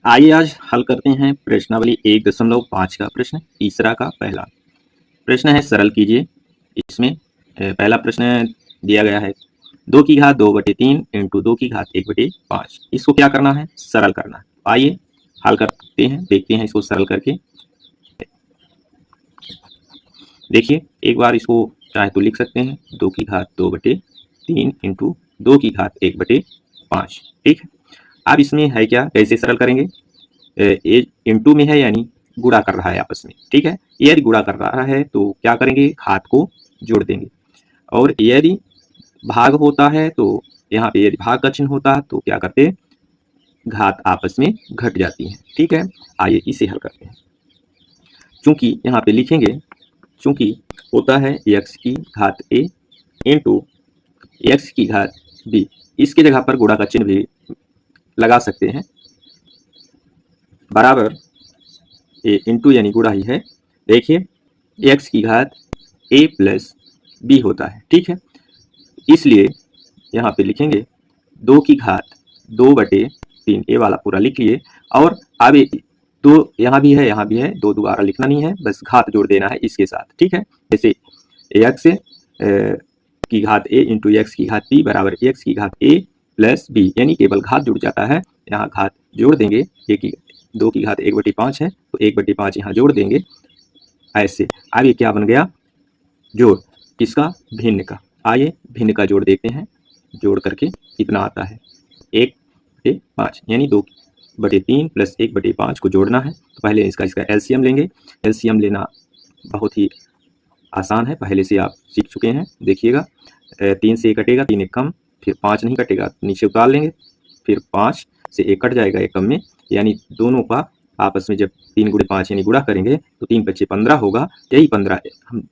आइए आज हल करते हैं प्रश्नावली 1.5 का प्रश्न तीसरा का पहला प्रश्न है सरल कीजिए। इसमें पहला प्रश्न दिया गया है 2 की घात 2/3 इंटू 2 की घात 1/5। इसको क्या करना है? सरल करना है। आइए हल करते हैं, देखते हैं इसको सरल करके। देखिए एक बार इसको चाहे तो लिख सकते हैं 2 की घात 2/3 इंटू 2 की घात 1/5। ठीक है, अब इसमें है क्या, कैसे सरल करेंगे? ये इंटू में है यानी गुणा कर रहा है आपस में। ठीक है, यदि गुणा कर रहा है तो क्या करेंगे? घात को जोड़ देंगे। और यदि भाग होता है तो यहाँ पे यदि भाग का चिन्ह होता तो क्या करते? घात आपस में घट जाती है। ठीक है, आइए इसे हल करते हैं। चूंकि यहाँ पे लिखेंगे, चूंकि होता है x की घात a इंटू एक्स की घात b, इसके जगह पर गुणा का चिन्ह भी लगा सकते हैं। बराबर ए इंटू यानी गुणा ही है। देखिए एक्स की घात a प्लस b होता है। ठीक है, इसलिए यहाँ पे लिखेंगे 2 की घात 2/3, ये वाला पूरा लिख लिए। और अब दो यहाँ भी है, यहाँ भी है, दो दोबारा लिखना नहीं है, बस घात जोड़ देना है इसके साथ। ठीक है, जैसे एक्स की घात a इंटू एक्स की घात b बराबर एक्स की घात a प्लस b, यानी केवल घात जुड़ जाता है। यहाँ घात जोड़ देंगे, 2 की घात 1/5 है तो 1/5 यहाँ जोड़ देंगे ऐसे। अब ये क्या बन गया? जोड़ किसका? भिन्न का। आइए भिन्न का जोड़ देखते हैं। जोड़ करके कितना आता है? 1/5 यानी 2/3 प्लस 1/5 को जोड़ना है। तो पहले इसका एलसीएम लेंगे। एलसीएम लेना बहुत ही आसान है, पहले से आप सीख चुके हैं। देखिएगा 3 से 1 कटेगा, 3 एक कम, फिर 5 नहीं कटेगा, नीचे उतार लेंगे, फिर 5 से 1 कट जाएगा, 1 कम में, यानी दोनों का आपस में जब 3 × 5 यानी गुणा करेंगे तो 3 × 5 15 होगा। यही 15 हम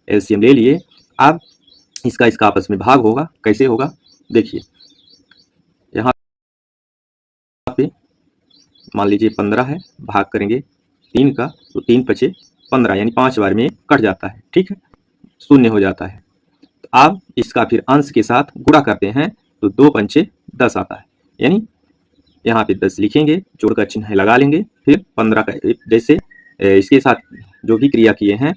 एलसीएम ले लिए। अब इसका आपस में भाग होगा। कैसे होगा? देखिए यहाँ पे मान लीजिए 15 है, भाग करेंगे 3 का तो 3 × 5 15 यानी 5 बार में कट जाता है। ठीक है, शून्य हो जाता है। तो अब इसका फिर अंश के साथ गुणा करते हैं तो 2 × 5 10 आता है, यानी यहाँ पे 10 लिखेंगे, जोड़ का चिन्ह लगा लेंगे, फिर 15 का जैसे इसके साथ जो भी क्रिया किए हैं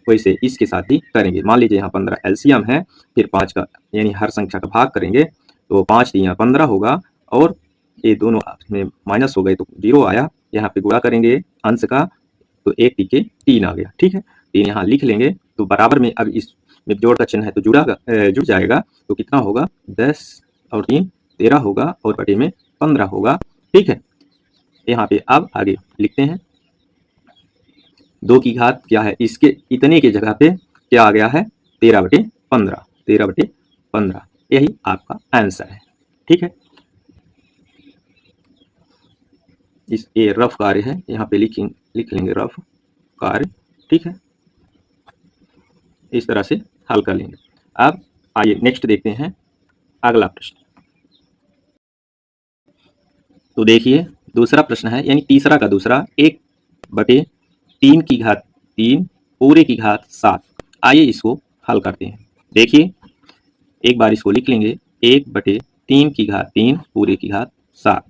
वैसे इसके साथ भी करेंगे। मान लीजिए यहाँ 15 एलसीएम है, फिर 5 का यानी हर संख्या का भाग करेंगे तो 5 यहाँ 15 होगा, और ये दोनों में माइनस हो गए तो 0 आया। यहाँ पे गुणा करेंगे अंश का तो 1 × 3 आ गया। ठीक है, 3 यहाँ लिख लेंगे। तो बराबर में अब इसमें जोड़ का चिन्ह है तो जुड़ जाएगा। तो कितना होगा? 10 और 3 13 होगा, और बटे में 15 होगा। ठीक है, यहाँ पे अब आगे लिखते हैं 2 की घात क्या है, इसके इतने के जगह पे क्या आ गया है? 13/15, 13/15, यही आपका आंसर है। ठीक है, ये रफ कार्य है, यहाँ पे लिख लेंगे रफ कार्य। ठीक है, इस तरह से हल कर लेंगे। अब आइए नेक्स्ट देखते हैं अगला प्रश्न। तो देखिए दूसरा प्रश्न है, यानी तीसरा का दूसरा, 1/3 की घात 3 पूरे की घात 7। आइए इसको हल करते हैं। देखिए एक बार इसको लिख लेंगे, 1/3 की घात 3 पूरे की घात 7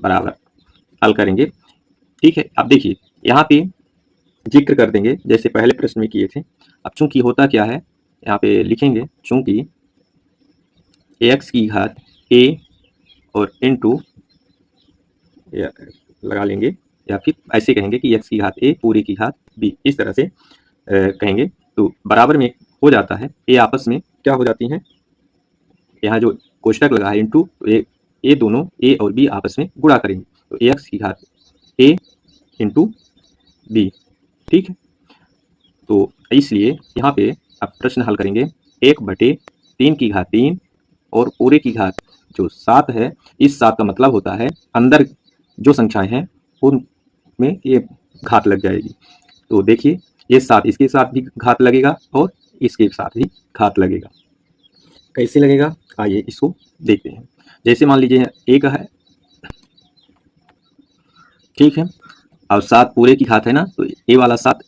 बराबर हल करेंगे। ठीक है, अब देखिए यहाँ पे जिक्र कर देंगे जैसे पहले प्रश्न में किए थे। अब चूंकि होता क्या है, यहाँ पे लिखेंगे चूंकि x की घात a और इंटू लगा लेंगे, या फिर ऐसे कहेंगे कि x की घात a पूरी की घात b, इस तरह से कहेंगे तो बराबर में हो जाता है। ये आपस में क्या हो जाती हैं? यहाँ जो कोष्टक लगा है इंटू, ये दोनों a और b आपस में गुणा करेंगे तो x की घात a इंटू b। ठीक है, तो इसलिए यहाँ पे अब प्रश्न हल करेंगे 1/3 की घात 3 और पूरे की घात जो 7 है, इस 7 का मतलब होता है अंदर जो संख्याएं हैं उनमें ये घात लग जाएगी। तो देखिए ये 7 इसके साथ भी घात लगेगा और इसके साथ भी घात लगेगा। कैसे लगेगा? आइए इसको देखते हैं। जैसे मान लीजिए एक है, ठीक है, अब 7 पूरे की घात है ना, तो ये वाला 7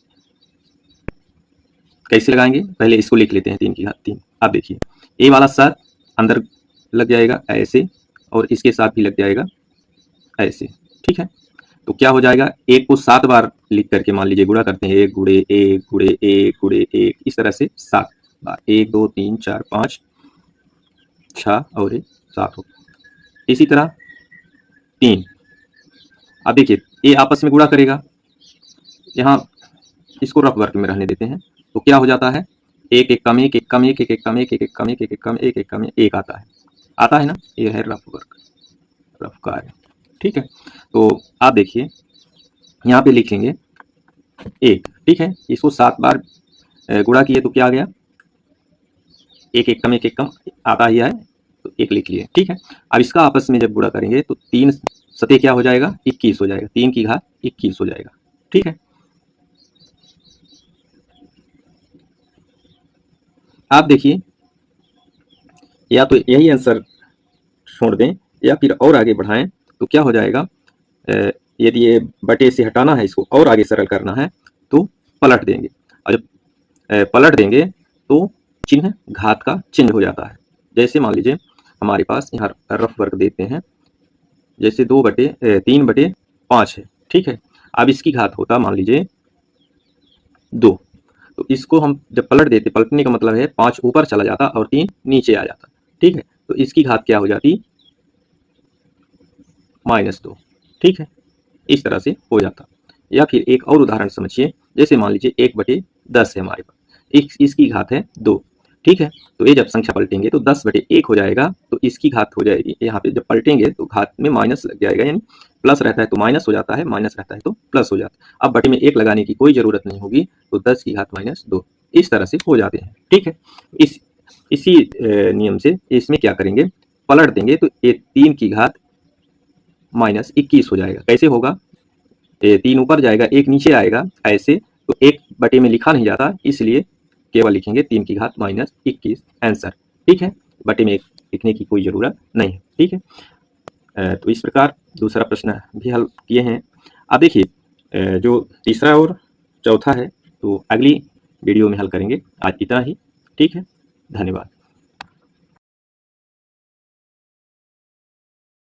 कैसे लगाएंगे? पहले इसको लिख लेते हैं 3 की घात 3। अब देखिए ये वाला 7 अंदर लग जाएगा ऐसे, और इसके साथ भी लग जाएगा ऐसे। ठीक है। तो क्या हो जाएगा, एक को 7 बार लिख करके मान लीजिए गुणा करते हैं, 1 गुणे 1 गुणे 1 गुणे 1, इस तरह से 7 बार, 1 2 3 4 5 6 और 7 हो। इसी तरह 3, अब देखिए ये आपस में गुणा करेगा, यहाँ इसको रफ वर्क में रहने देते हैं, तो क्या हो जाता है, एक एक कम एक एक कम एक एक एक कम एक एक एक कम एक एक एक कम एक एक कम एक आता है ना, ये है रफ वर्क, रफ कार्य। ठीक है, तो आप देखिए यहाँ पे लिखेंगे 1, ठीक है, इसको 7 बार गुणा किए तो क्या आ गया, एक एक कम आता ही है, तो 1 लिख लिए। ठीक है, अब इसका आपस में जब गुणा करेंगे तो 3 सते क्या हो जाएगा, 21 हो जाएगा, 3 की घात 21 हो जाएगा। ठीक है, आप देखिए या तो यही आंसर छोड़ दें या फिर और आगे बढ़ाएं, तो क्या हो जाएगा, यदि ये बटे से हटाना है, इसको और आगे सरल करना है तो पलट देंगे, और जब पलट देंगे तो चिन्ह घात का चिन्ह हो जाता है। जैसे मान लीजिए हमारे पास यहाँ रफ वर्क देते हैं, जैसे 3/5 है। ठीक है, अब इसकी घात होता मान लीजिए 2, तो इसको हम जब पलट देते, पलटने का मतलब है 5 ऊपर चला जाता और 3 नीचे आ जाता। ठीक है, तो इसकी घात क्या हो जाती, -2। ठीक है, इस तरह से हो जाता। या फिर एक और उदाहरण समझिए, जैसे मान लीजिए 1/10 है हमारे पास, इसकी घात है 2। ठीक है, तो ये जब संख्या पलटेंगे तो 10/1 हो जाएगा, तो इसकी घात हो जाएगी, यहाँ पे जब पलटेंगे तो घात में माइनस लग जाएगा, यानी प्लस रहता है तो माइनस हो जाता है, माइनस रहता है तो प्लस हो जाता है। अब बटे में 1 लगाने की कोई जरूरत नहीं होगी, तो 10 की घात -2 इस तरह से हो जाते हैं। ठीक है, इसी नियम से इसमें क्या करेंगे, पलट देंगे तो ये 3 की घात -21 हो जाएगा। कैसे होगा, 3 ऊपर जाएगा 1 नीचे आएगा, ऐसे तो 1 बटे में लिखा नहीं जाता, इसलिए केवल लिखेंगे 3 की घात -21 आंसर। ठीक है, बटे में 1 लिखने की कोई ज़रूरत नहीं है। ठीक है, तो इस प्रकार दूसरा प्रश्न भी हल किए हैं। अब देखिए जो तीसरा और चौथा है तो अगली वीडियो में हल करेंगे। आज इतना ही। ठीक है, धन्यवाद।